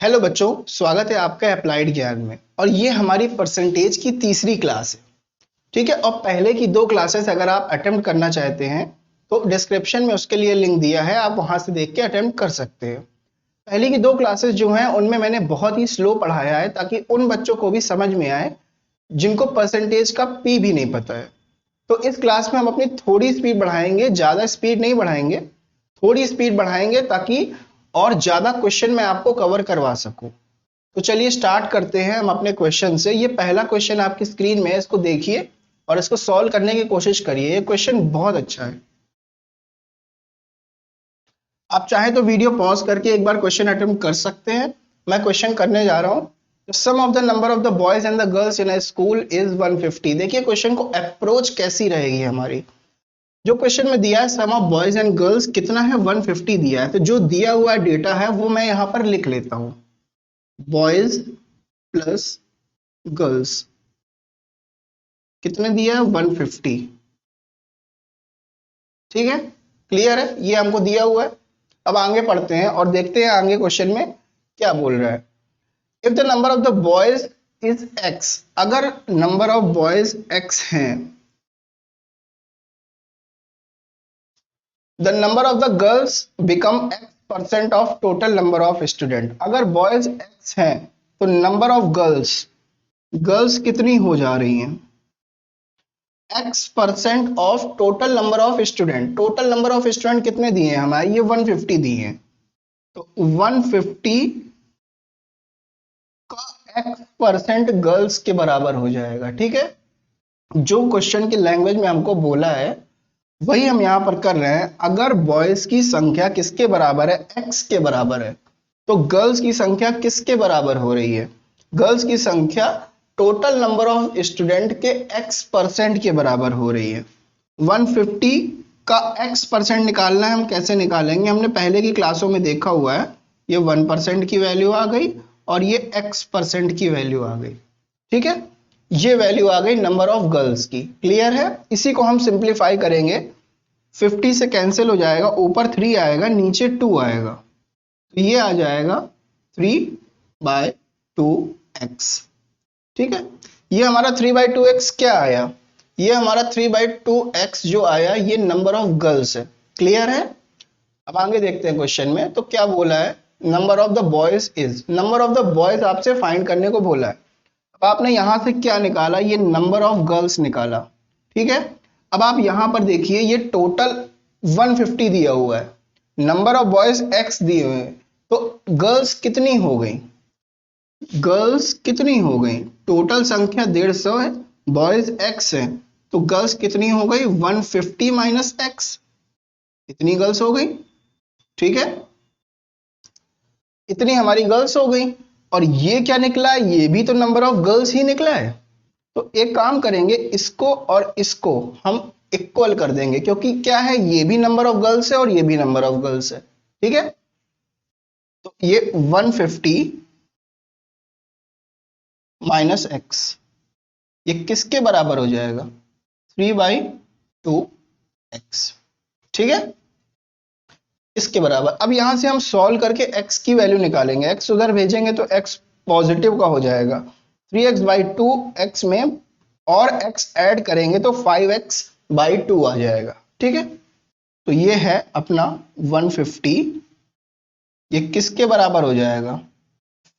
Hello बच्चों, स्वागत है आपका अप्लाइड ज्ञान में। और ये हमारी परसेंटेज की तीसरी क्लास है। ठीक है। और पहले की दो क्लासेस अगर आप अटेम्प्ट करना चाहते हैं तो डिस्क्रिप्शन में उसके लिए लिंक दिया है, आप वहां से देख के अटेम्प्ट कर सकते हैं। पहले की दो क्लासेस जो हैं उनमें मैंने बहुत ही स्लो पढ़ाया है ताकि उन बच्चों को भी समझ में आए जिनको परसेंटेज का पी भी नहीं पता है। तो इस क्लास में हम अपनी थोड़ी स्पीड बढ़ाएंगे, ज्यादा स्पीड नहीं बढ़ाएंगे, थोड़ी स्पीड बढ़ाएंगे ताकि और ज्यादा क्वेश्चन मैं आपको कवर करवा सकूं। तो चलिए स्टार्ट करते हैं हम अपने क्वेश्चन से। ये पहला क्वेश्चन आपकी स्क्रीन में है, इसको देखिए और इसको सॉल्व करने की कोशिश करिए। ये क्वेश्चन बहुत अच्छा है। आप चाहे तो वीडियो पॉज करके एक बार क्वेश्चन अटेम्प्ट कर सकते हैं। मैं क्वेश्चन करने जा रहा हूं। Sum of the number of the boys and the girls in a school is 150। देखिए क्वेश्चन को अप्रोच कैसी रहेगी हमारी। जो क्वेश्चन में दिया है sum of boys and girls कितना है, 150 दिया है। तो जो दिया हुआ डेटा है वो मैं यहां पर लिख लेता हूं, बॉयज प्लस गर्ल्स कितने दिया है, 150। ठीक है, क्लियर है, ये हमको दिया हुआ है। अब आगे पढ़ते हैं और देखते हैं आगे क्वेश्चन में क्या बोल रहा है। If the number of the boys is x, अगर नंबर ऑफ बॉयज एक्स हैं, the number of the girls become x% of total number of student. अगर बॉयज एक्स हैं तो नंबर ऑफ गर्ल्स, गर्ल्स कितनी हो जा रही हैं, x% of total number of student. Total number of student कितने दिए हैं हमारे, ये 150 दिए हैं। तो 150 का x% गर्ल्स के बराबर हो जाएगा। ठीक है, जो क्वेश्चन की लैंग्वेज में हमको बोला है वही हम यहां पर कर रहे हैं। अगर बॉयज की संख्या किसके बराबर है, x के बराबर है, तो गर्ल्स की संख्या किसके बराबर हो रही है, गर्ल्स की संख्या टोटल नंबर ऑफ स्टूडेंट के x% के बराबर हो रही है। 150 का x% निकालना है, हम कैसे निकालेंगे, हमने पहले की क्लासों में देखा हुआ है। ये 1% की वैल्यू आ गई और ये x% की वैल्यू आ गई। ठीक है, ये वैल्यू आ गई नंबर ऑफ गर्ल्स की। क्लियर है, इसी को हम सिंप्लीफाई करेंगे। 50 से कैंसिल हो जाएगा, ऊपर 3 आएगा, नीचे 2 आएगा, तो ये आ जाएगा 3/2x। ठीक है, ये हमारा 3/2x क्या आया, ये हमारा 3/2x जो आया ये नंबर ऑफ गर्ल्स है। क्लियर है। अब आगे देखते हैं क्वेश्चन में तो क्या बोला है, number of the boys is, number of the boys आपसे फाइंड करने को बोला है। अब आपने यहां से क्या निकाला, ये नंबर ऑफ गर्ल्स निकाला। ठीक है, अब आप यहां पर देखिए ये टोटल 150 दिया हुआ है, नंबर ऑफ बॉयज x दिए हुए हैं, तो गर्ल्स कितनी हो गई, गर्ल्स कितनी हो गई, टोटल संख्या 150 है, बॉयज x है, तो गर्ल्स कितनी हो गई, 150 माइनस x, इतनी गर्ल्स हो गई। ठीक है, इतनी हमारी गर्ल्स हो गई। और ये क्या निकला है, ये भी तो नंबर ऑफ गर्ल्स ही निकला है। तो एक काम करेंगे, इसको और इसको हम इक्वल कर देंगे, क्योंकि क्या है, ये भी नंबर ऑफ गर्ल्स है और ये भी नंबर ऑफ गर्ल्स है। ठीक है, तो ये 150 माइनस एक्स ये किसके बराबर हो जाएगा, 3/2x। ठीक है, इसके बराबर। अब यहां से हम सॉल्व करके x की वैल्यू निकालेंगे, x उधर भेजेंगे तो x पॉजिटिव का हो जाएगा, 3x/2 x में और x ऐड करेंगे तो 5x/2 आ जाएगा। ठीक है, तो ये है अपना 150, ये किसके बराबर हो जाएगा,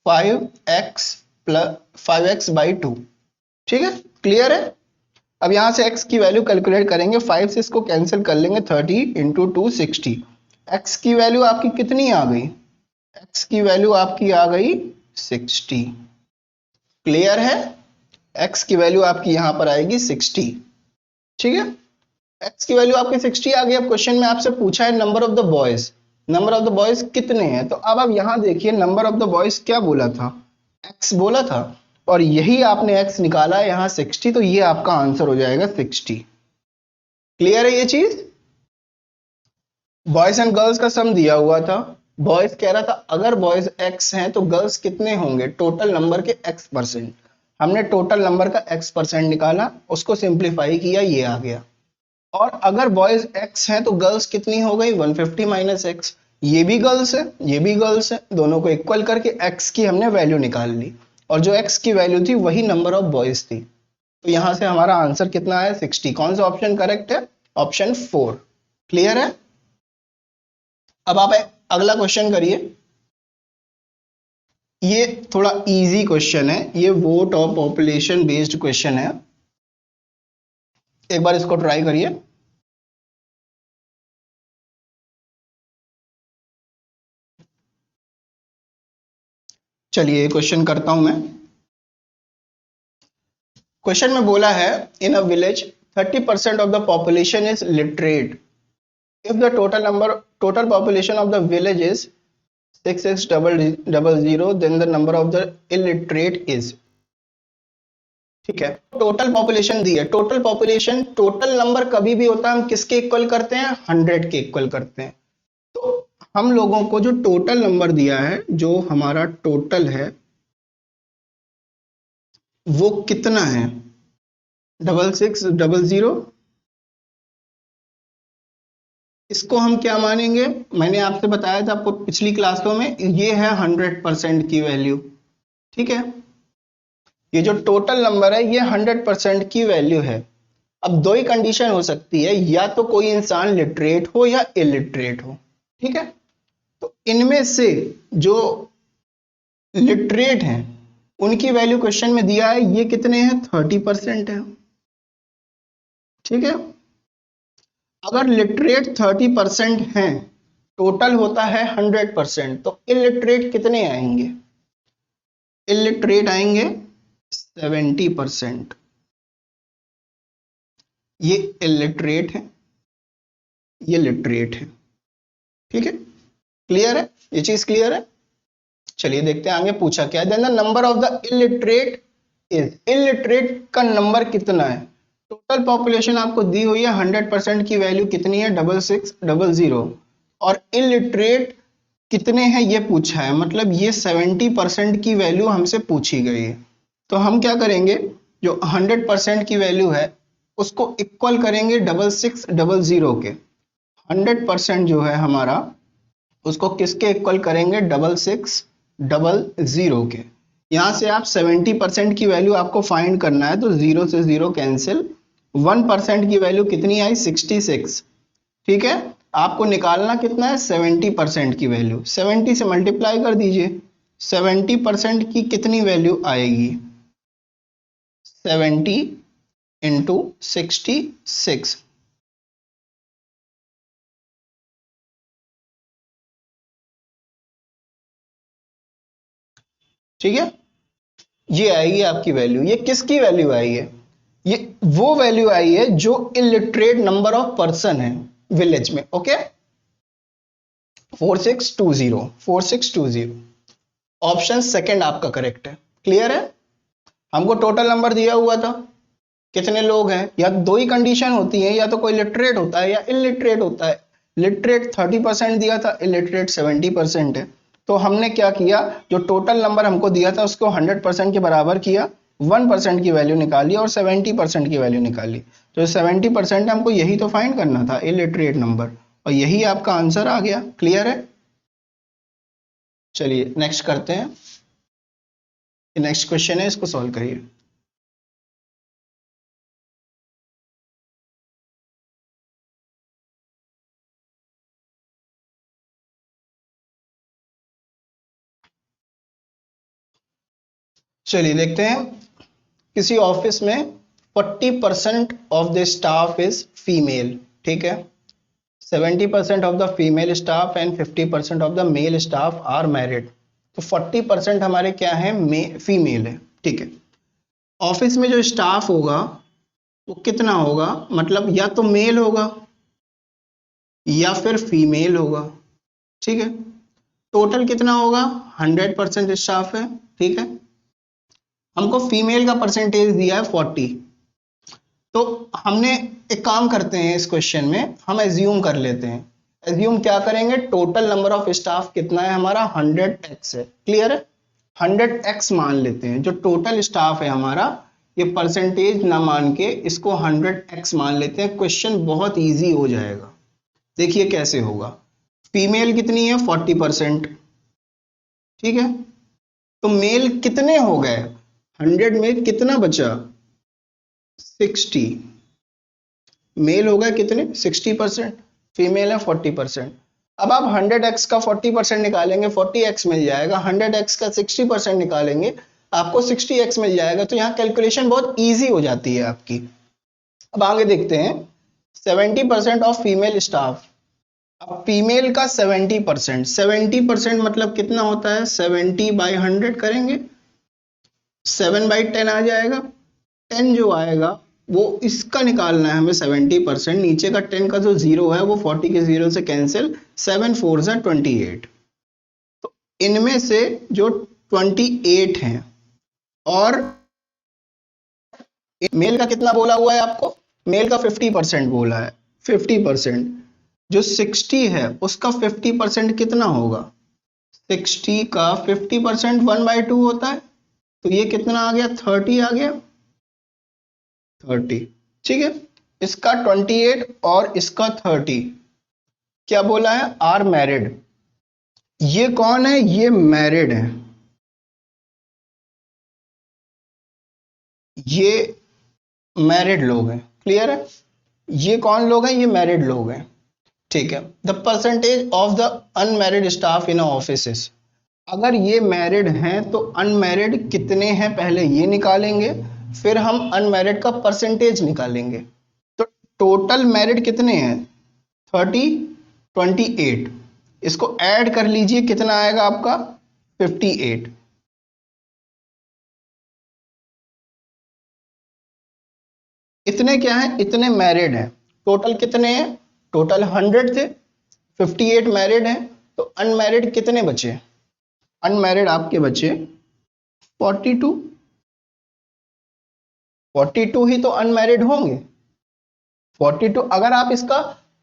5x/2। ठीक है, क्लियर है। अब यहां से x की वैल्यू कैलकुलेट करेंगे, 5 से इसको कैंसिल कर लेंगे, 30 इंटू 2 60। x की वैल्यू आपकी कितनी आ गई, x की वैल्यू आपकी आ गई 60। क्लियर है, x की वैल्यू आपकी यहां पर आएगी 60। ठीक है, x की वैल्यू आपकी 60 आ गई। अब क्वेश्चन में आपसे पूछा है number of the boys, number of the boys कितने हैं, तो अब आप यहां देखिए नंबर ऑफ द बॉयज क्या बोला था, x बोला था, और यही आपने x निकाला है यहां 60, तो ये आपका आंसर हो जाएगा 60। क्लियर है ये चीज। बॉयज एंड गर्ल्स का सम दिया हुआ था, बॉयज कह रहा था अगर बॉयज x हैं तो गर्ल्स कितने होंगे, टोटल नंबर के x%। हमने टोटल नंबर का x% निकाला, उसको सिंप्लीफाई किया, ये आ गया। और अगर बॉयज x हैं तो गर्ल्स कितनी हो गई, 150 माइनस एक्स, ये भी गर्ल्स है, ये भी गर्ल्स है, दोनों को इक्वल करके x की हमने वैल्यू निकाल ली, और जो x की वैल्यू थी वही नंबर ऑफ बॉयज थी। तो यहां से हमारा आंसर कितना है 60। कौन सा ऑप्शन करेक्ट है? ऑप्शन 4। क्लियर है? अब आप अगला क्वेश्चन करिए। ये थोड़ा इजी क्वेश्चन है, ये वोट और पॉपुलेशन बेस्ड क्वेश्चन है, एक बार इसको ट्राई करिए। चलिए क्वेश्चन करता हूं मैं। क्वेश्चन में बोला है in a village 30% of the population is literate. If the total population of the village is 6600, then the number of the illiterate is. ठीक है, टोटल पॉपुलेशन दी है। टोटल पॉपुलेशन, टोटल नंबर कभी भी होता है हम किसके इक्वल करते हैं? 100 के इक्वल करते हैं। तो हम लोगों को जो टोटल नंबर दिया है, जो हमारा टोटल है वो कितना है? 6600। इसको हम क्या मानेंगे? मैंने आपसे बताया था आपको पिछली क्लासों में, ये है 100% की वैल्यू। ठीक है, ये जो टोटल नंबर है ये 100% की वैल्यू है। अब दो ही कंडीशन हो सकती है, या तो कोई इंसान लिटरेट हो या इलिटरेट हो। ठीक है, तो इनमें से जो लिटरेट हैं उनकी वैल्यू क्वेश्चन में दिया है, ये कितने हैं? 30% है। ठीक है, अगर लिटरेट 30% हैं, टोटल होता है 100%, तो इलिटरेट कितने आएंगे? इलिटरेट आएंगे 70%। ये इलिटरेट है, ये लिटरेट है। ठीक है, क्लियर है? ये चीज क्लियर है? चलिए देखते हैं आगे पूछा क्या है। Then the number of the illiterate is, illiterate का नंबर कितना है? टोटल पॉपुलेशन आपको दी हुई है, 100% की वैल्यू कितनी है? 6600, और इलिटरेट कितने हैं ये पूछा है, मतलब ये 70% की वैल्यू हमसे पूछी गई है। तो हम क्या करेंगे, जो 100% की वैल्यू है उसको इक्वल करेंगे 6600 के। 100% जो है हमारा, उसको किसके इक्वल करेंगे? 6600 के। यहां से आप 70% की वैल्यू आपको फाइंड करना है, तो 0 से 0 कैंसिल। 1% की वैल्यू कितनी आई? 66। ठीक है, आपको निकालना कितना है? 70% की वैल्यू। 70 से मल्टीप्लाई कर दीजिए, 70% की कितनी वैल्यू आएगी? 70 इंटू 66। ठीक है, ये आएगी आपकी वैल्यू। ये किसकी वैल्यू आई है? ये वो वैल्यू आई है जो इलिटरेट नंबर ऑफ पर्सन है विलेज में। ओके, 4620। ऑप्शन सेकंड आपका करेक्ट है। क्लियर है? हमको टोटल नंबर दिया हुआ था, कितने लोग हैं, या दो ही कंडीशन होती है, या तो कोई लिटरेट होता है या इलिटरेट होता है। लिटरेट 30% दिया था, इलिटरेट 70% है। तो हमने क्या किया, जो टोटल नंबर हमको दिया था उसको 100% के बराबर किया, 1% की वैल्यू निकाली और 70% की वैल्यू निकाली। तो 70% हमको यही तो फाइंड करना था, इलिटरेट नंबर, और यही आपका आंसर आ गया। क्लियर है? चलिए नेक्स्ट करते हैं। नेक्स्ट क्वेश्चन है, इसको सॉल्व करिए। चलिए देखते हैं। किसी ऑफिस में 40% of the staff is female. ठीक है, 70% of the female staff and 50% of the male staff are married. तो 40% हमारे क्या है? फीमेल है। ठीक है, ऑफिस में जो स्टाफ होगा वो कितना होगा? मतलब या तो मेल होगा या फिर फीमेल होगा। ठीक है, टोटल कितना होगा? 100% स्टाफ है। ठीक है, हमको फीमेल का परसेंटेज दिया है 40। तो हमने एक काम करते हैं, इस क्वेश्चन में हम एज्यूम कर लेते हैं। एज्यूम क्या करेंगे? टोटल नंबर ऑफ स्टाफ कितना है हमारा? 100x है। क्लियर है? 100x मान लेते हैं। जो टोटल स्टाफ है हमारा, ये परसेंटेज ना मान के इसको 100x मान लेते हैं। क्वेश्चन बहुत इजी हो जाएगा। देखिए कैसे होगा। फीमेल कितनी है 40%, ठीक है। तो मेल कितने हो गए, 100 में कितना बचा 60, मेल हो गए कितने 60%, फीमेल है 40%। अब आप 100x का 40% निकालेंगे 40x मिल जाएगा, 100x का 60% निकालेंगे आपको 60x मिल जाएगा। तो यहाँ कैलकुलेशन बहुत इजी हो जाती है आपकी। अब आगे देखते हैं 70% ऑफ फीमेल स्टाफ। अब फीमेल का 70%, 70% मतलब कितना होता है 70/100 करेंगे, 7/10 आ जाएगा। 10 जो आएगा वो इसका निकालना है हमें 70%, नीचे का 10 का जो जीरो है वो 40 के जीरो से कैंसिल, 7 4 जा 28। तो इनमें से जो 28 हैं, और मेल का कितना बोला हुआ है आपको, मेल का 50% बोला है, 50%। जो 60 है उसका 50% कितना होगा, 60 का 50% 1/2 होता है, तो ये कितना आ गया 30 आ गया, 30, ठीक है। इसका 28 और इसका 30 क्या बोला है, आर मैरिड। ये कौन है, ये मैरिड है, ये मैरिड लोग हैं, क्लियर है। ये कौन लोग हैं, ये मैरिड लोग हैं, ठीक है। The percentage of the unmarried staff in offices. अगर ये मैरिड हैं तो अनमैरिड कितने हैं पहले ये निकालेंगे, फिर हम अनमैरिड का परसेंटेज निकालेंगे। तो टोटल मैरिड कितने हैं 30, 28, इसको ऐड कर लीजिए कितना आएगा आपका 58। इतने क्या हैं, इतने मैरिड हैं। टोटल कितने हैं, टोटल 100 थे, 58 मैरिड हैं, तो अनमैरिड कितने बचे, अनमैरिड आपके बचे 42, 42 ही तो अनमैरिड होंगे। 42 अगर आप इसका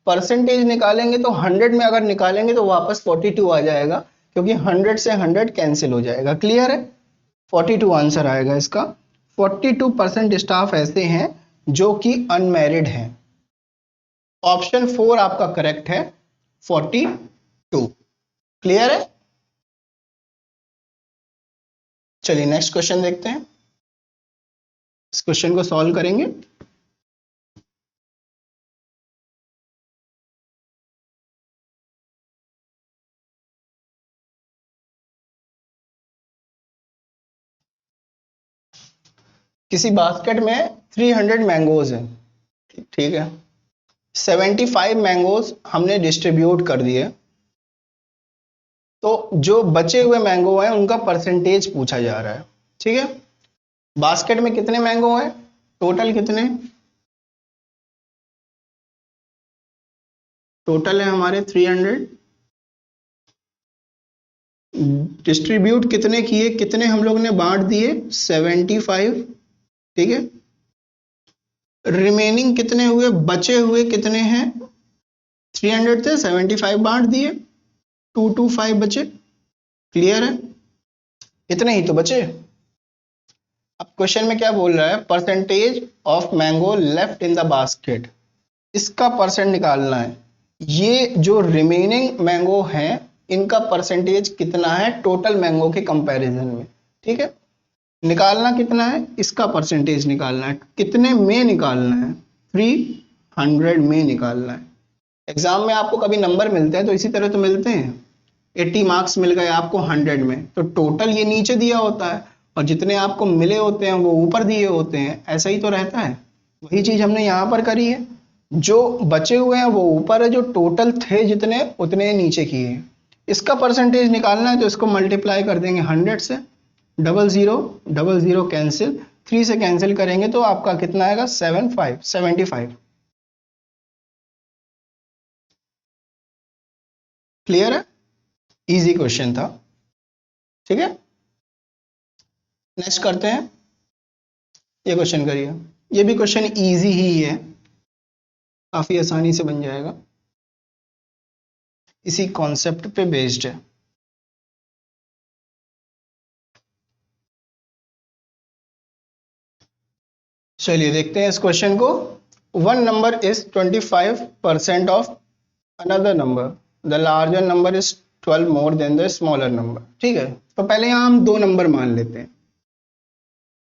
परसेंटेज निकालेंगे तो 100 में अगर निकालेंगे तो वापस 42 आ जाएगा, क्योंकि 100 से 100 कैंसिल हो जाएगा, क्लियर है। 42 आंसर आएगा इसका। 42% स्टाफ ऐसे हैं जो कि अनमैरिड हैं। ऑप्शन 4 आपका करेक्ट है, 42, क्लियर है। चलिए नेक्स्ट क्वेश्चन देखते हैं, इस क्वेश्चन को सॉल्व करेंगे। किसी बास्केट में 300 मैंगोज हैं, ठीक है। 75 मैंगोज हमने डिस्ट्रीब्यूट कर दिए, तो जो बचे हुए मैंगो हैं उनका परसेंटेज पूछा जा रहा है, ठीक है। बास्केट में कितने मैंगो हैं, टोटल कितने, टोटल है हमारे 300, डिस्ट्रीब्यूट कितने किए, कितने हम लोग ने बांट दिए 75, ठीक है। रिमेनिंग कितने हुए, बचे हुए कितने हैं, 300 थे 75 बांट दिए, 225 बचे, क्लियर है। इतने ही तो बचे। अब क्वेश्चन में क्या बोल रहा है, percentage of mango left in the basket, इसका परसेंट निकालना है। ये जो रिमेनिंग मैंगो हैं इनका परसेंटेज कितना है टोटल मैंगो के कंपैरिजन में, ठीक है। निकालना कितना है, इसका परसेंटेज निकालना है, कितने में निकालना है 300 में निकालना है। एग्जाम में आपको कभी नंबर मिलते हैं तो इसी तरह तो मिलते हैं, 80 मार्क्स मिल गए आपको 100 में, तो टोटल ये नीचे दिया होता है और जितने आपको मिले होते हैं वो ऊपर दिए होते हैं, ऐसा ही तो रहता है। वही चीज हमने यहाँ पर करी है, जो बचे हुए हैं वो ऊपर है, जो टोटल थे जितने उतने नीचे किए हैं। इसका परसेंटेज निकालना है तो इसको मल्टीप्लाई कर देंगे 100 से, 00 कैंसिल, 3 से कैंसिल करेंगे तो आपका कितना आएगा 75, क्लियर है, इजी क्वेश्चन था, ठीक है। नेक्स्ट करते हैं, ये क्वेश्चन करिए, ये भी क्वेश्चन इजी ही है, काफी आसानी से बन जाएगा, इसी कॉन्सेप्ट पे बेस्ड है। चलिए देखते हैं इस क्वेश्चन को। One number is 25% of another number, the larger number is 12 more than the smaller number. ठीक है, तो पहले यहाँ हम दो नंबर मान लेते हैं।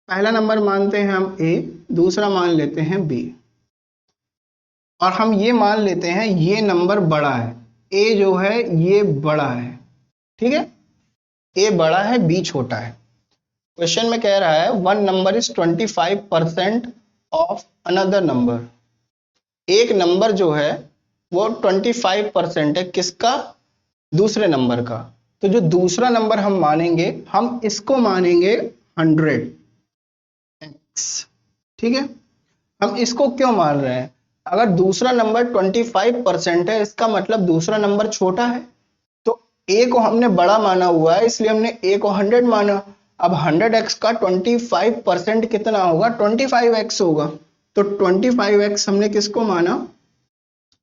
पहला नंबर मानते हैं हम ए, दूसरा मान लेते हैं बी, और हम ये मान लेते हैं ये नंबर बड़ा है, ए जो है ये बड़ा है। ठीक है, ए बड़ा है बी छोटा है। क्वेश्चन में कह रहा है one number is 25% of another number. एक नंबर जो है वो 25% है किसका? दूसरे नंबर का। तो जो दूसरा नंबर हम मानेंगे, हम इसको मानेंगे 100x। ठीक है, हम इसको क्यों मान रहे हैं? अगर दूसरा नंबर 25% है, इसका मतलब दूसरा नंबर छोटा है। तो a को हमने बड़ा माना हुआ है, इसलिए हमने a को 100 माना। अब 100x का 25% कितना होगा? 25x होगा। तो 25x हमने किसको माना?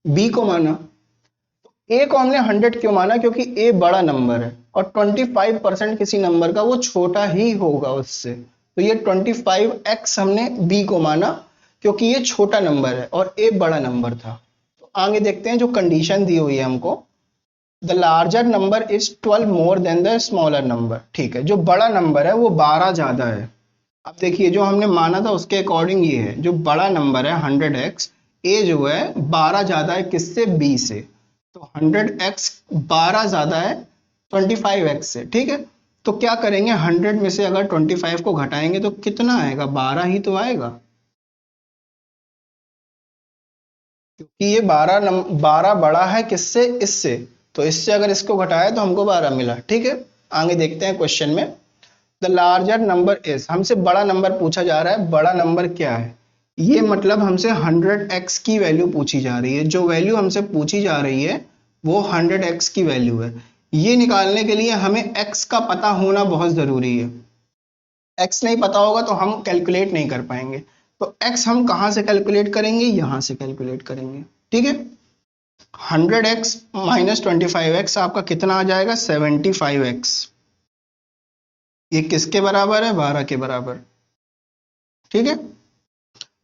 b को माना। तो a को हमने 100 क्यों माना? क्योंकि a बड़ा नंबर है और 25% किसी नंबर का वो छोटा ही होगा उससे। तो ये 25x हमने b को माना क्योंकि ये छोटा नंबर है और a बड़ा नंबर था। तो आगे देखते हैं जो कंडीशन दी हुई है हमको, the larger number is 12 more than the smaller number. ठीक है, जो बड़ा नंबर है वो 12 ज्यादा है। अब देखिए जो हमने माना था उसके अकॉर्डिंग ये है, जो बड़ा नंबर है 100x, a जो है 12 ज्यादा है किससे? b से। तो 100x 12 ज्यादा है 25x से। ठीक है, तो क्या करेंगे? 100 में से अगर 25 को घटाएंगे तो कितना आएगा? 12 ही तो आएगा, क्योंकि ये 12 बड़ा है किससे? इससे। तो इससे अगर इसको घटाया तो हमको 12 मिला। ठीक है, आगे देखते हैं क्वेश्चन में, द लार्जर नंबर इज, हमसे बड़ा नंबर पूछा जा रहा है। बड़ा नंबर क्या है? ये मतलब हमसे 100x की वैल्यू पूछी जा रही है। जो वैल्यू हमसे पूछी जा रही है वो 100x की वैल्यू है। ये निकालने के लिए हमें x का पता होना बहुत जरूरी है। x नहीं पता होगा तो हम कैलकुलेट नहीं कर पाएंगे। तो x हम कहां से कैलकुलेट करेंगे? यहां से कैलकुलेट करेंगे। ठीक है, 100x माइनस 25x आपका कितना आ जाएगा? 75x। ये किसके बराबर है? 12 के बराबर। ठीक है,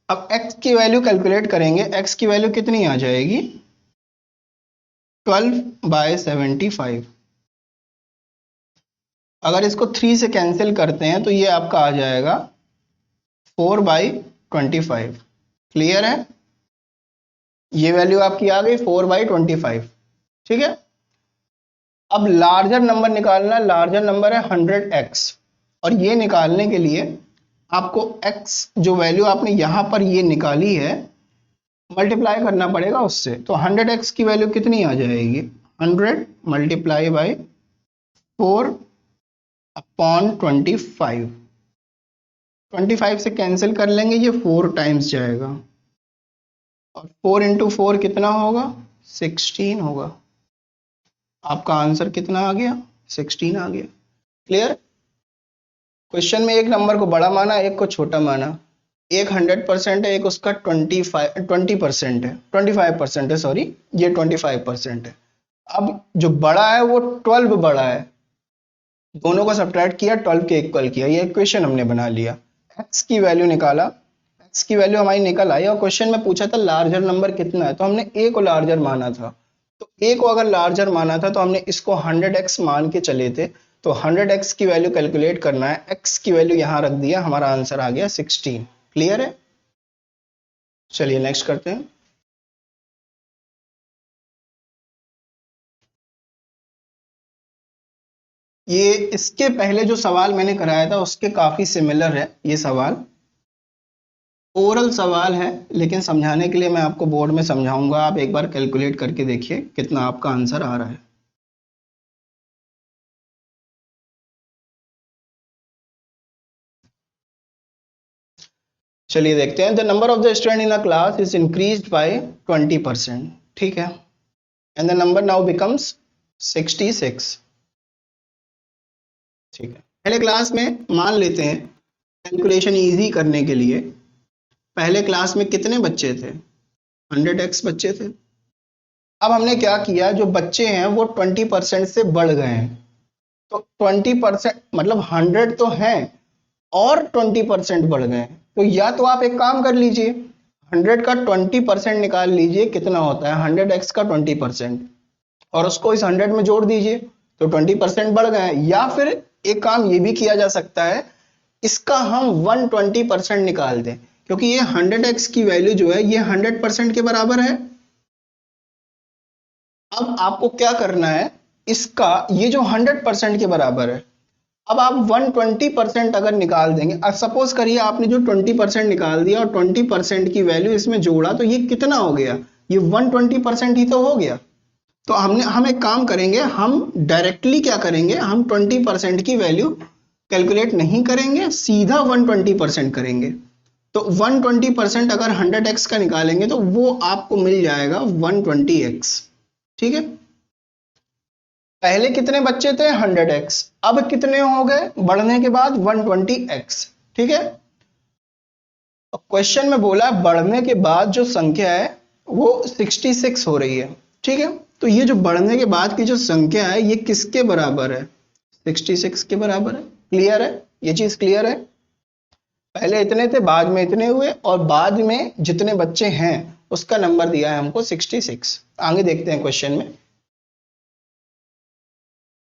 अब x की वैल्यू कैलकुलेट करेंगे। x की वैल्यू कितनी आ जाएगी? 12/75। अगर इसको 3 से कैंसिल करते हैं तो ये आपका आ जाएगा 4/25। क्लियर है? ये वैल्यू आपकी आ गई 4/25। ठीक है, अब लार्जर नंबर निकालना। लार्जर नंबर है 100x, और ये निकालने के लिए आपको x जो वैल्यू आपने यहां पर ये निकाली है मल्टीप्लाई करना पड़ेगा उससे। तो 100x की वैल्यू कितनी आ जाएगी? 100 मल्टीप्लाई बाई 4/25। 25 से कैंसिल कर लेंगे, ये 4 टाइम्स जाएगा, और 4 इंटू 4 कितना होगा? 16 होगा। आपका आंसर कितना आ गया? 16 आ गया। क्लियर? क्वेश्चन में एक नंबर को बड़ा माना, एक को छोटा माना। एक 100% है, एक उसका 20% है, 25% है, सॉरी, ये 25% है। अब जो बड़ा है वो 12 बड़ा है, दोनों को सब्ट्रैक्ट किया, 12 के इक्वल किया, ये इक्वेशन हमने बना लिया। x की वैल्यू निकाला, x की वैल्यू हमारी निकल आई, और क्वेश्चन में पूछा था लार्जर नंबर कितना है, तो हमने a को लार्जर माना था। तो a को अगर लार्जर माना था तो हमने इसको 100x मान के चले थे। तो 100x की वैल्यू कैलकुलेट करना है, x की वैल्यू यहां रख दिया, हमारा आंसर आ गया 16। क्लियर है? चलिए नेक्स्ट करते हैं। ये इसके पहले जो सवाल मैंने कराया था उसके काफी सिमिलर है ये सवाल। ओरल सवाल है, लेकिन समझाने के लिए मैं आपको बोर्ड में समझाऊंगा। आप एक बार कैलकुलेट करके देखिए कितना आपका आंसर आ रहा है। चलिए देखते हैं। The number of the student in a class is increased by 20%। ठीक है, and the number now becomes 66। ठीक है, पहले क्लास में मान लेते हैं कैलकुलेशन इजी करने के लिए, पहले क्लास में कितने बच्चे थे? 100x बच्चे थे। अब हमने क्या किया, जो बच्चे हैं वो 20% से बढ़ गए हैं। तो 20% मतलब 100 तो हैं और 20% बढ़ गए हैं। तो या तो आप एक काम कर लीजिए, 100 का 20% निकाल लीजिए, कितना होता है 100x का 20%? और उसको इस 100 में जोड़ दीजिए तो 20% बढ़ गए। या फिर एक काम ये भी किया जा सकता है, इसका हम 120% निकाल दें, क्योंकि ये 100x की वैल्यू जो है ये 100% के बराबर है। अब आपको क्या करना है, इसका ये जो 100% के बराबर है, अब आप 120% अगर निकाल देंगे, अब सपोज करिए आपने जो 20% निकाल दिया और 20% की वैल्यू इसमें जोड़ा, तो ये कितना हो गया, ये 120% ही तो हो गया। तो हम एक काम करेंगे, हम डायरेक्टली क्या करेंगे, हम 20% की वैल्यू कैलकुलेट नहीं करेंगे, सीधा 120% करेंगे। तो 120% अगर 100x का निकालेंगे तो वो आपको मिल जाएगा 120x। ठीक है, पहले कितने बच्चे थे 100x, अब कितने हो गए बढ़ने के बाद 120x। ठीक है, क्वेश्चन में बोला बढ़ने के बाद जो संख्या है वो 66 हो रही है। ठीक है, तो ये जो बढ़ने के बाद की जो संख्या है ये किसके बराबर है, 66 के बराबर है। क्लियर है, ये चीज क्लियर है। पहले इतने थे, बाद में इतने हुए, और बाद में जितने बच्चे हैं उसका नंबर दिया है हमको 66। आगे देखते हैं क्वेश्चन में।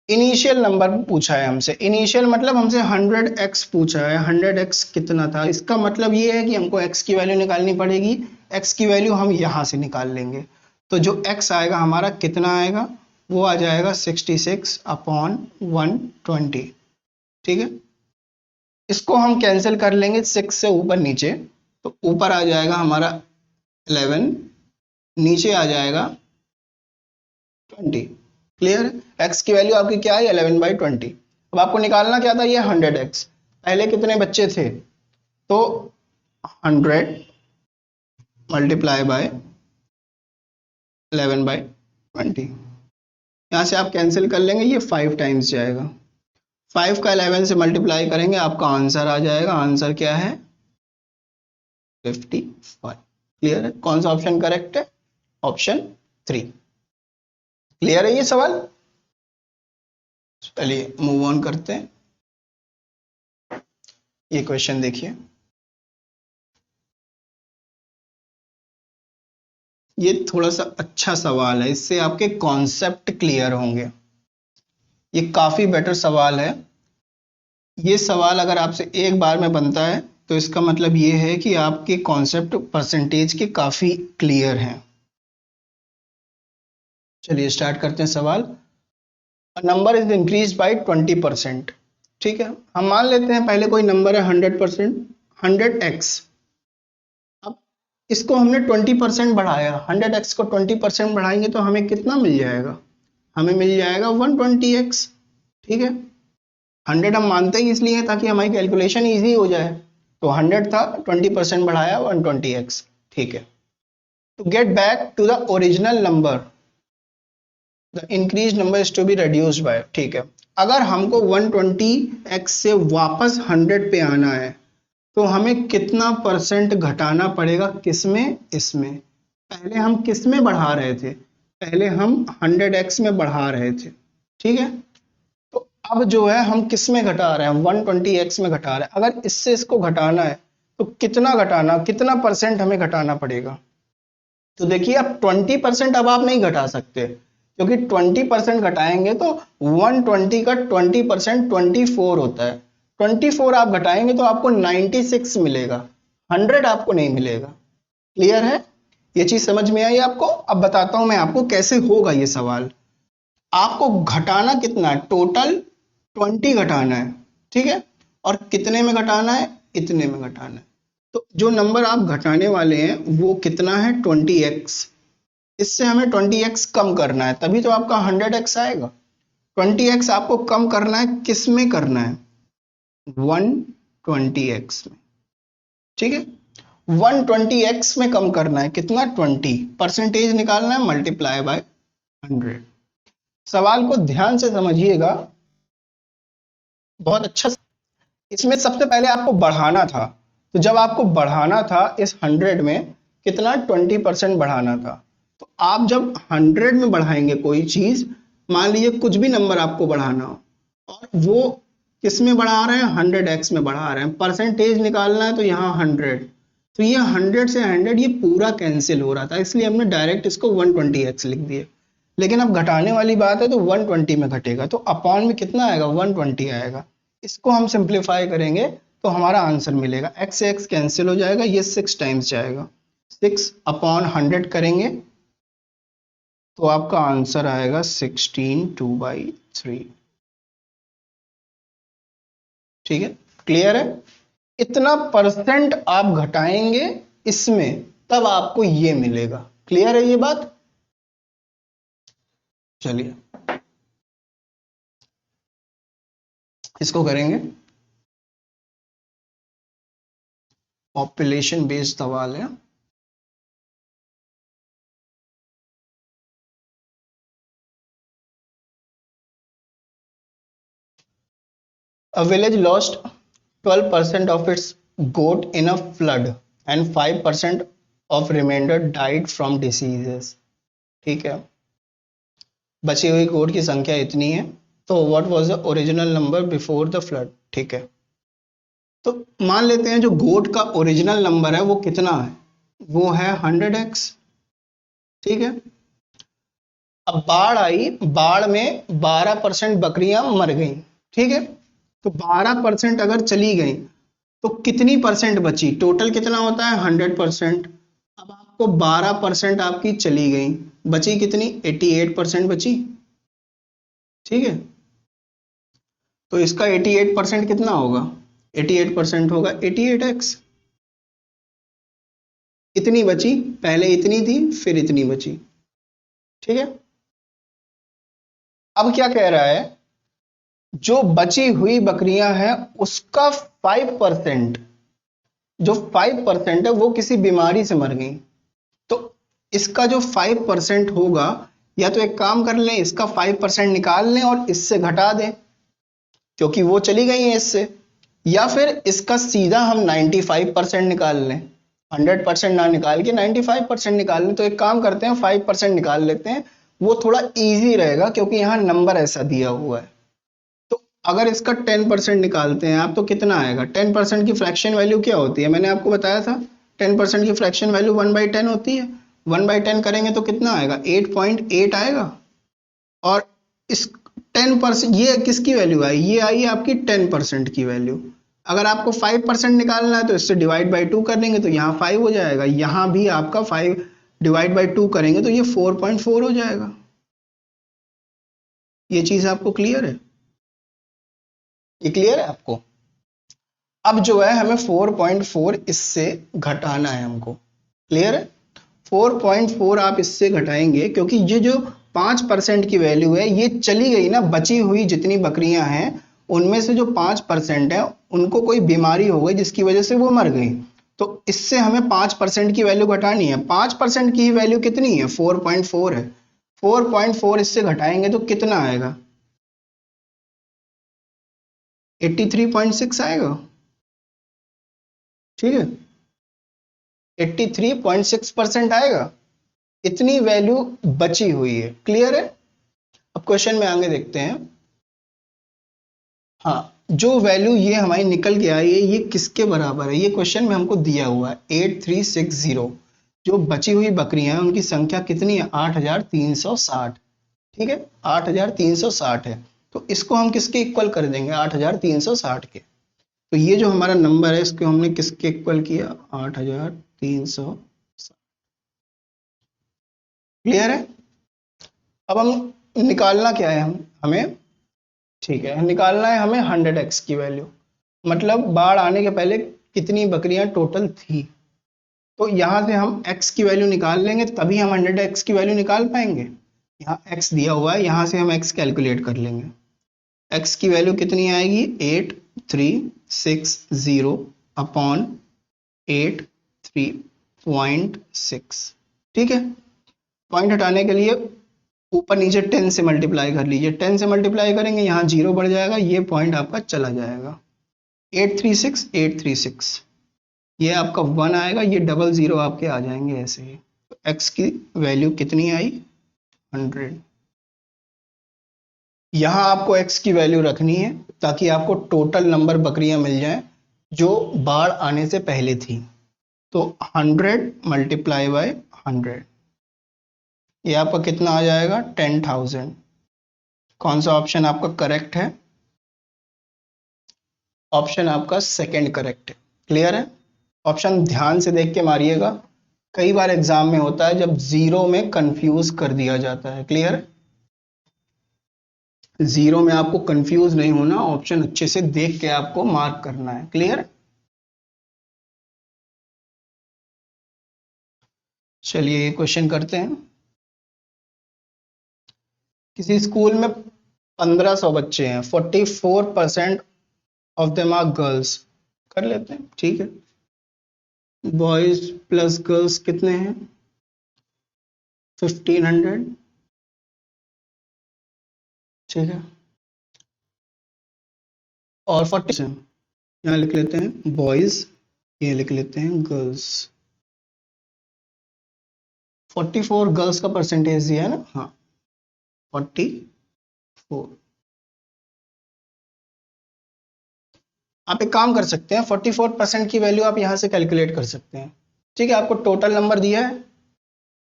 इनिशियल नंबर पूछा है हमसे, इनिशियल मतलब हमसे 100x पूछा है। 100x कितना था, इसका मतलब ये है कि हमको x की वैल्यू निकालनी पड़ेगी। x की वैल्यू हम यहां से निकाल लेंगे, तो जो x आएगा हमारा कितना आएगा, वो आ जाएगा 66 अपॉन 120। ठीक है, इसको हम कैंसिल कर लेंगे 6 से ऊपर नीचे, तो ऊपर आ जाएगा हमारा 11, नीचे आ जाएगा 20। क्लियर है, x की वैल्यू आपकी क्या है 11/20। अब आपको निकालना क्या था, ये 100x। पहले कितने बच्चे थे, तो 100 मल्टीप्लाई बाय 11/20। यहां से आप कैंसिल कर लेंगे, ये 5 टाइम्स जाएगा। 5 का 11 से मल्टीप्लाई करेंगे, आपका आंसर आ जाएगा। आंसर क्या है 55। क्लियर है, कौन सा ऑप्शन करेक्ट है, ऑप्शन 3। क्लियर है ये सवाल। चलिए मूव ऑन करते हैं। ये क्वेश्चन देखिए, ये थोड़ा सा अच्छा सवाल है, इससे आपके कॉन्सेप्ट क्लियर होंगे। ये काफी बेटर सवाल है। ये सवाल अगर आपसे एक बार में बनता है तो इसका मतलब ये है कि आपके कॉन्सेप्ट परसेंटेज के काफी क्लियर हैं। चलिए स्टार्ट करते हैं सवाल। Number is increase by 20%। ठीक है, हम मान लेते हैं पहले कोई नंबर है 100%, 100x। अब इसको हमने 20% बढ़ाया, 100x को 20% बढ़ाएंगे तो हमें कितना मिल जाएगा, हमें मिल जाएगा 120x। ठीक है, 100 हम मानते ही इसलिए ताकि हमारी कैलकुलेशन इजी हो जाए। तो 100 था, 20% बढ़ाया 120x। ठीक है, to get back to the original number the increased number is to be reduced by। ठीक है, अगर हमको 120x से वापस 100 पे आना है तो हमें कितना परसेंट घटाना पड़ेगा, किसमें, इसमें। पहले हम किस में बढ़ा रहे थे, पहले हम 100x में बढ़ा रहे थे। ठीक है, तो अब जो है हम किस में घटा रहे हैं, 120x में घटा रहे हैं। अगर इससे इसको घटाना है तो कितना घटाना, कितना परसेंट हमें घटाना पड़ेगा। तो देखिए अब 20% अब आप नहीं घटा सकते, क्योंकि 20% घटाएंगे तो 120 का 20% 24 होता है। 24 आप घटाएंगे तो आपको 96 मिलेगा, 100 आपको नहीं मिलेगा। क्लियर है, ये चीज समझ में आई आपको। अब बताता हूं मैं आपको कैसे होगा ये सवाल। आपको घटाना कितना है, टोटल 20 घटाना है। ठीक है, और कितने में घटाना है, इतने में घटाना है। तो जो नंबर आप घटाने वाले हैं वो कितना है 20x। इससे हमें 20x कम करना है, तभी तो आपका 100x आएगा। 20x आपको कम करना है, किस में करना है, 120x में। ठीक है, 120x में कम करना है, कितना 20 परसेंटेज निकालना है, मल्टीप्लाई बाय 100। सवाल को ध्यान से समझिएगा, बहुत अच्छा। इसमें सबसे पहले आपको बढ़ाना था, तो जब आपको बढ़ाना था इस 100 में कितना 20% बढ़ाना था। तो आप जब 100 में बढ़ाएंगे कोई चीज, मान लीजिए कुछ भी नंबर आपको बढ़ाना हो और वो किस में बढ़ा रहे हैं, 100x में बढ़ा रहे हैं, परसेंटेज निकालना है तो यहाँ 100। तो ये 100 से 100 ये पूरा कैंसिल हो रहा था, इसलिए हमने डायरेक्ट इसको 120x लिख दिया। लेकिन अब घटाने वाली बात है तो 120 में घटेगा, तो अपॉन में कितना आएगा, 120 आएगा। इसको हम सिंप्लीफाई करेंगे तो हमारा आंसर मिलेगा, एक्स से एक्स कैंसिल हो जाएगा, ये 6 टाइम्स जाएगा, 6 अपॉन 100 करेंगे तो आपका आंसर आएगा 16 2/3। ठीक है, क्लियर है। इतना परसेंट आप घटाएंगे इसमें तब आपको ये मिलेगा। क्लियर है ये बात। चलिए इसको करेंगे, पॉपुलेशन बेस्ड सवाल है। A village lost 12% of its goat in a flood and 5% of remainder died from diseases। ठीक है, बची हुई गोट की संख्या इतनी है, तो what was the original number before the flood. ठीक है, तो मान लेते हैं जो गोट का ओरिजिनल नंबर है वो कितना है, वो है 100x। ठीक है, अब बाढ़ आई, बाढ़ में 12% बकरियां मर गई। ठीक है, तो 12% अगर चली गई तो कितनी परसेंट बची, टोटल कितना होता है 100%। अब आपको 12% आपकी चली गई, बची कितनी, 88% बची। ठीक है, तो इसका 88% कितना होगा, 88% होगा 88x। इतनी बची, पहले इतनी थी फिर इतनी बची। ठीक है, अब क्या कह रहा है, जो बची हुई बकरियां हैं उसका 5%, जो 5% है वो किसी बीमारी से मर गई, तो इसका जो 5% होगा, या तो एक काम कर लें, इसका 5% निकाल लें और इससे घटा दें क्योंकि वो चली गई है इससे, या फिर इसका सीधा हम 95% निकाल लें, 100% ना निकाल के 95% निकाल लें। तो एक काम करते हैं, 5% निकाल लेते हैं, वो थोड़ा इजी रहेगा क्योंकि यहाँ नंबर ऐसा दिया हुआ है। तो अगर इसका 10% निकालते हैं आप तो कितना आएगा, 10% की फ्रैक्शन वैल्यू क्या होती है, मैंने आपको बताया था 10% की फ्रैक्शन वैल्यू 1/10 होती है। 1/10 करेंगे तो कितना आएगा, 8.8 आएगा। और इस 10%, ये किसकी वैल्यू आई, ये आई है आपकी 10% की वैल्यू। अगर आपको 5% निकालना है तो इससे डिवाइड बाई 2 कर लेंगे तो यहाँ 5 हो जाएगा, यहाँ भी आपका 5 डिवाइड बाई 2 करेंगे तो ये 4.4 हो जाएगा। ये चीज आपको क्लियर है, ये क्लियर है आपको। अब जो है हमें 4.4 इससे घटाना है हमको, क्लियर है। 4.4 आप इससे घटाएंगे क्योंकि ये जो 5% की वैल्यू है ये चली गई ना, बची हुई जितनी बकरियां हैं उनमें से जो 5% है उनको कोई बीमारी हो गई जिसकी वजह से वो मर गई, तो इससे हमें 5% की वैल्यू घटानी है। 5% की वैल्यू कितनी है, 4.4 है। 4.4 इससे घटाएंगे तो कितना आएगा, 83.6 आएगा। ठीक है, 83.6% आएगा, इतनी वैल्यू बची हुई है। क्लियर है। अब क्वेश्चन में आगे देखते हैं। हाँ, जो वैल्यू ये हमारी निकल के आई है ये किसके बराबर है, ये क्वेश्चन में हमको दिया हुआ है 8360। जो बची हुई बकरियां हैं उनकी संख्या कितनी है, 8360। ठीक है, 8360 है, तो इसको हम किसके इक्वल कर देंगे, 8360 के। तो ये जो हमारा नंबर है इसको हमने किसके इक्वल किया, 8360। क्लियर है। अब हम निकालना क्या है, हमें ठीक है निकालना है हमें 100x की वैल्यू, मतलब बाढ़ आने के पहले कितनी बकरियां टोटल थी। तो यहां से हम x की वैल्यू निकाल लेंगे तभी हम 100x की वैल्यू निकाल पाएंगे। यहाँ x दिया हुआ है, यहां से हम x कैलकुलेट कर लेंगे। x की वैल्यू कितनी आएगी, 8360 अपॉन 83.6। ठीक है, पॉइंट हटाने के लिए ऊपर नीचे 10 से मल्टीप्लाई कर लीजिए, 10 से मल्टीप्लाई करेंगे यहाँ 0 बढ़ जाएगा, ये पॉइंट आपका चला जाएगा। 836 ये आपका 1 आएगा, ये 00 आपके आ जाएंगे ऐसे ही। तो x की वैल्यू कितनी आई, 100। यहाँ आपको x की वैल्यू रखनी है ताकि आपको टोटल नंबर बकरियां मिल जाएं जो बाढ़ आने से पहले थी। तो 100 मल्टीप्लाई बाय 100, ये आपका कितना आ जाएगा 10,000। कौन सा ऑप्शन आपका करेक्ट है? ऑप्शन आपका सेकंड करेक्ट है। क्लियर है? ऑप्शन ध्यान से देख के मारिएगा, कई बार एग्जाम में होता है जब जीरो में कंफ्यूज कर दिया जाता है। क्लियर है? जीरो में आपको कंफ्यूज नहीं होना, ऑप्शन अच्छे से देख के आपको मार्क करना है। क्लियर? चलिए ये क्वेश्चन करते हैं। किसी स्कूल में 1500 बच्चे हैं, 44% ऑफ देम आर गर्ल्स। कर लेते हैं, ठीक है। बॉयज प्लस गर्ल्स कितने हैं? 1500। ठीक है। और 40 यहाँ लिख लेते हैं बॉयज, ये लिख लेते हैं गर्ल्स। 44 गर्ल्स का परसेंटेज दिया है ना? हाँ, 44। आप एक काम कर सकते हैं, 44% की वैल्यू आप यहां से कैलकुलेट कर सकते हैं। ठीक है, आपको टोटल नंबर दिया है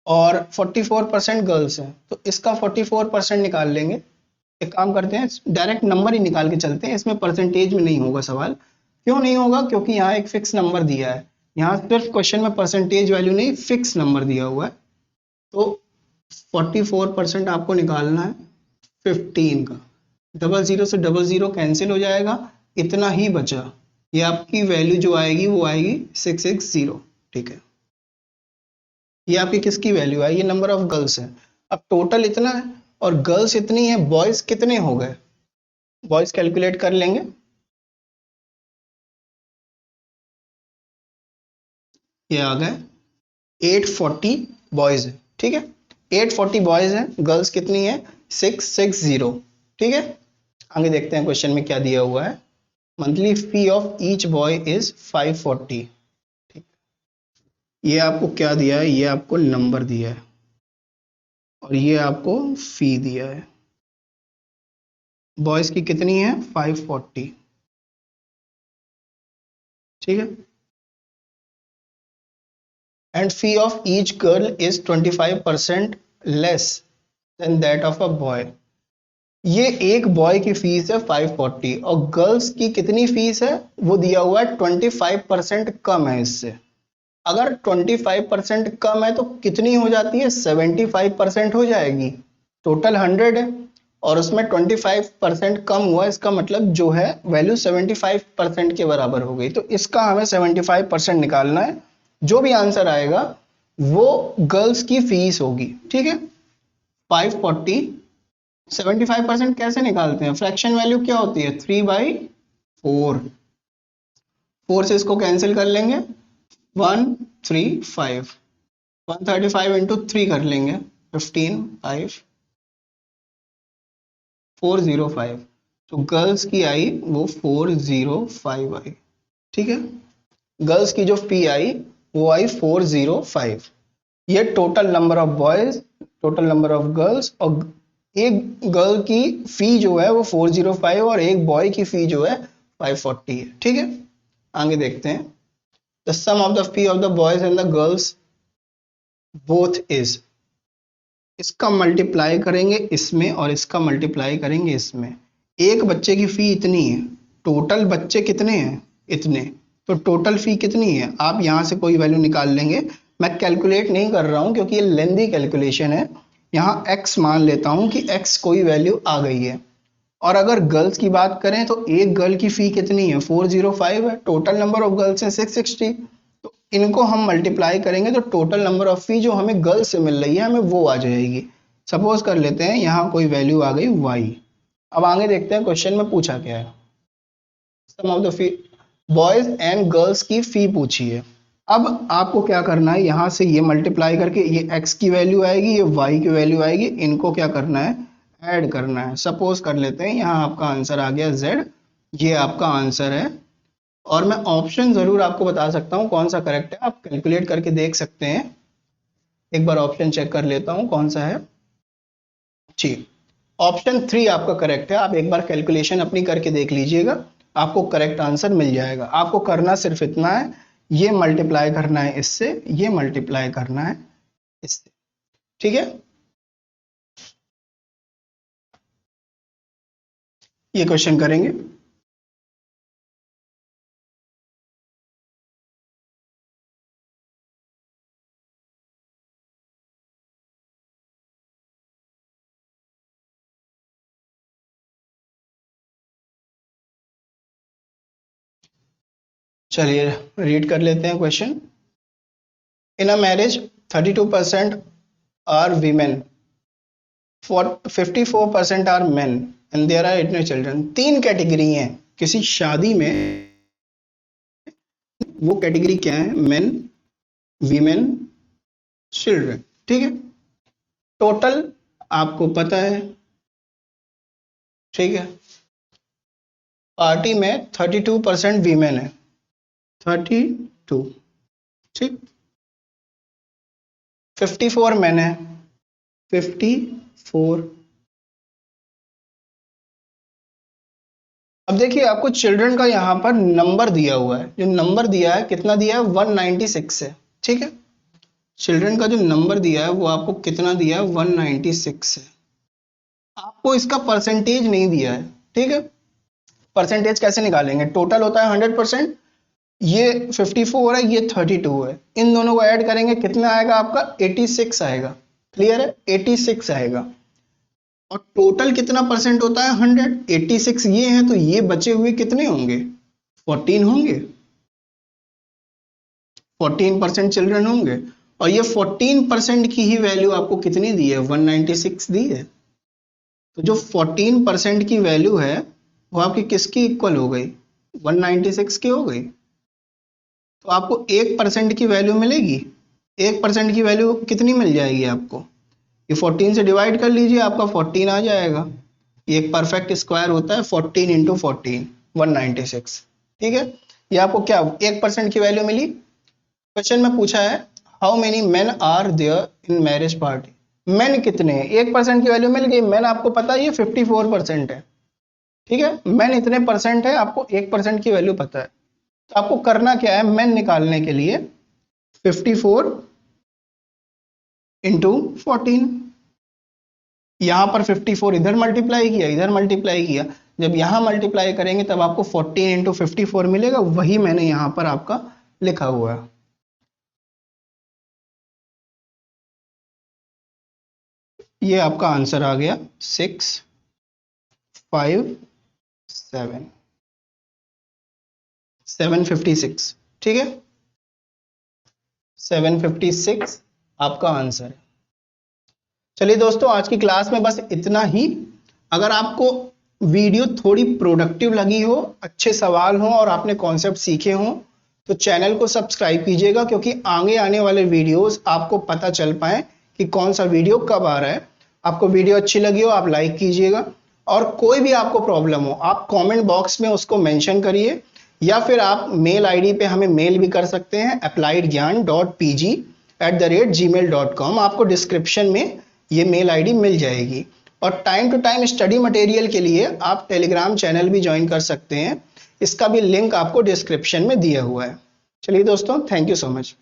और 44% गर्ल्स हैं, तो इसका 44% निकाल लेंगे। एक काम करते हैं, डायरेक्ट नंबर ही निकाल के चलते हैं, इसमें परसेंटेज में नहीं होगा सवाल। क्यों नहीं होगा? क्योंकि यहाँ एक फिक्स नंबर दिया है। यहाँ सिर्फ क्वेश्चन में परसेंटेज वैल्यू नहीं, फिक्स नंबर दिया हुआ है। तो 44% आपको निकालना है 15 का। डबल जीरो से डबल जीरो कैंसिल हो जाएगा, इतना ही बचा। ये आपकी वैल्यू जो आएगी वो आएगी 660। ठीक है, ये आपकी किसकी वैल्यू है? ये नंबर ऑफ गर्ल्स है। अब टोटल इतना है और गर्ल्स इतनी है, बॉयज कितने हो गए? बॉयज कैलकुलेट कर लेंगे। ये आ गए 840 बॉयज है। ठीक है, 840 बॉयज हैं, गर्ल्स कितनी है? 660। ठीक है, आगे देखते हैं क्वेश्चन में क्या दिया हुआ है। Monthly fee of each boy is 540। ठीक, ये आपको क्या दिया है? ये आपको नंबर दिया है और ये आपको फी दिया है। बॉयज की कितनी है? 540। ठीक है, and fee of each girl is 25% less than that of a boy. ये एक बॉय की फीस है 540 और गर्ल्स की कितनी फीस है वो दिया हुआ है 25% कम है इससे। अगर 25% कम है तो कितनी हो जाती है? 75% हो जाएगी। टोटल 100 है और उसमें 25% कम हुआ, इसका मतलब जो है वैल्यू 75% के बराबर हो गई। तो इसका हमें 75% निकालना है। जो भी आंसर आएगा वो गर्ल्स की फीस होगी। ठीक है, 540 75% कैसे निकालते हैं? फ्रैक्शन वैल्यू क्या होती है? 3/4। 4 से इसको कैंसिल कर लेंगे, 135। 135 इंटू 3 कर लेंगे, 15 405। तो गर्ल्स की आई वो 405 आई। ठीक है, गर्ल्स की जो फी आई वो आई 405। ये total number of boys, total number of girls, और एक गर्ल की फी जो है वो 405 और एक बॉय की फी जो है 540 है। ठीक है, आगे देखते हैं। The sum of the fee of the boys and the girls both is. इसका मल्टीप्लाई करेंगे इसमें और इसका मल्टीप्लाई करेंगे इसमें। एक बच्चे की फी इतनी है, टोटल बच्चे कितने हैं? इतने। तो टोटल फी कितनी है? आप यहां से कोई वैल्यू निकाल लेंगे। मैं कैलकुलेट नहीं कर रहा हूं क्योंकि ये लेंदी कैलकुलेशन है। यहाँ x मान लेता हूं कि x कोई वैल्यू आ गई है। और अगर गर्ल्स की बात करें तो एक गर्ल की फी कितनी है? 405 है। टोटल नंबर ऑफ गर्ल्स है 660। तो इनको हम मल्टीप्लाई करेंगे तो टोटल नंबर ऑफ फी जो हमें गर्ल्स से मिल रही है हमें वो आ जाएगी। सपोज कर लेते हैं यहाँ कोई वैल्यू आ गई y। अब आगे देखते हैं क्वेश्चन में पूछा क्या है। Sum of the fee, boys and girls की फी पूछी है। अब आपको क्या करना है, यहां से ये मल्टीप्लाई करके ये x की वैल्यू आएगी, ये y की वैल्यू आएगी, इनको क्या करना है? ऐड करना है। सपोज कर लेते हैं यहाँ आपका आंसर आ गया z, ये आपका आंसर है। और मैं ऑप्शन जरूर आपको बता सकता हूँ कौन सा करेक्ट है, आप कैलकुलेट करके देख सकते हैं। एक बार ऑप्शन चेक कर लेता हूँ कौन सा है। जी, ऑप्शन 3 आपका करेक्ट है। आप एक बार कैलकुलेशन अपनी करके देख लीजिएगा, आपको करेक्ट आंसर मिल जाएगा। आपको करना सिर्फ इतना है, ये मल्टीप्लाई करना है इससे, ये मल्टीप्लाई करना है इससे। ठीक है, ये क्वेश्चन करेंगे। चलिए रीड कर लेते हैं question. In a marriage 32% are women, 54% are men and there are 8 children. तीन कैटेगरी हैं किसी शादी में, वो कैटेगरी क्या है? Men, women, children. ठीक है, टोटल आपको पता है। ठीक है, पार्टी में 32% वीमेन है, 32। ठीक, 54 मेन है, 54। अब देखिए आपको चिल्ड्रन का यहाँ पर नंबर दिया हुआ है, जो नंबर दिया है कितना दिया है? 196 है। ठीक है, चिल्ड्रन का जो नंबर दिया है वो आपको कितना दिया है? 196 है। आपको इसका परसेंटेज नहीं दिया है। ठीक है, परसेंटेज कैसे निकालेंगे? टोटल होता है 100%, ये 54 है, ये 32 है, इन दोनों को ऐड करेंगे कितना आएगा आपका? 86 आएगा। क्लियर है? 86 आएगा। और टोटल कितना परसेंट होता है? 100। 86 ये है, तो ये बचे हुए कितने होंगे? 14 होंगे, 14% चिल्ड्रन होंगे। और ये 14% की ही वैल्यू आपको कितनी दी है? 196 दी है। तो जो 14% की वैल्यू है वो आपकी किसकी इक्वल हो गई? 196 की हो गई। तो आपको 1% की वैल्यू मिलेगी। 1% की वैल्यू कितनी मिल जाएगी आपको? ये 14 से डिवाइड कर लीजिए, आपका 14 आ जाएगा। ये एक परफेक्ट स्क्वायर होता है, 14 इंटू 14, 196। ठीक है, ये आपको क्या 1% की वैल्यू मिली। क्वेश्चन में पूछा है how many men are there in marriage party. Men कितने हैं? 1% की वैल्यू मिल गई। मेन आपको पता है ये 54% है। ठीक है, मेन इतने परसेंट है, आपको 1% की वैल्यू पता है। तो आपको करना क्या है? मेन निकालने के लिए 54 इंटू 14, यहां पर 54 इधर मल्टीप्लाई किया, इधर मल्टीप्लाई किया। जब यहां मल्टीप्लाई करेंगे तब आपको 14 इंटू 54 मिलेगा, वही मैंने यहां पर आपका लिखा हुआ है। ये आपका आंसर आ गया 756। ठीक है, 756 आपका आंसर है। चलिए दोस्तों, आज की क्लास में बस इतना ही। अगर आपको वीडियो थोड़ी प्रोडक्टिव लगी हो, अच्छे सवाल हो और आपने कॉन्सेप्ट सीखे हो, तो चैनल को सब्सक्राइब कीजिएगा, क्योंकि आगे आने वाले वीडियोस आपको पता चल पाए कि कौन सा वीडियो कब आ रहा है। आपको वीडियो अच्छी लगी हो आप लाइक कीजिएगा, और कोई भी आपको प्रॉब्लम हो आप कमेंट बॉक्स में उसको मेंशन करिए, या फिर आप मेल आईडी पे हमें मेल भी कर सकते हैं appliedgyan.pg@gmail.com। आपको डिस्क्रिप्शन में ये मेल आईडी मिल जाएगी। और time to time study material के लिए आप टेलीग्राम चैनल भी ज्वाइन कर सकते हैं, इसका भी लिंक आपको डिस्क्रिप्शन में दिया हुआ है। चलिए दोस्तों, थैंक यू सो मच।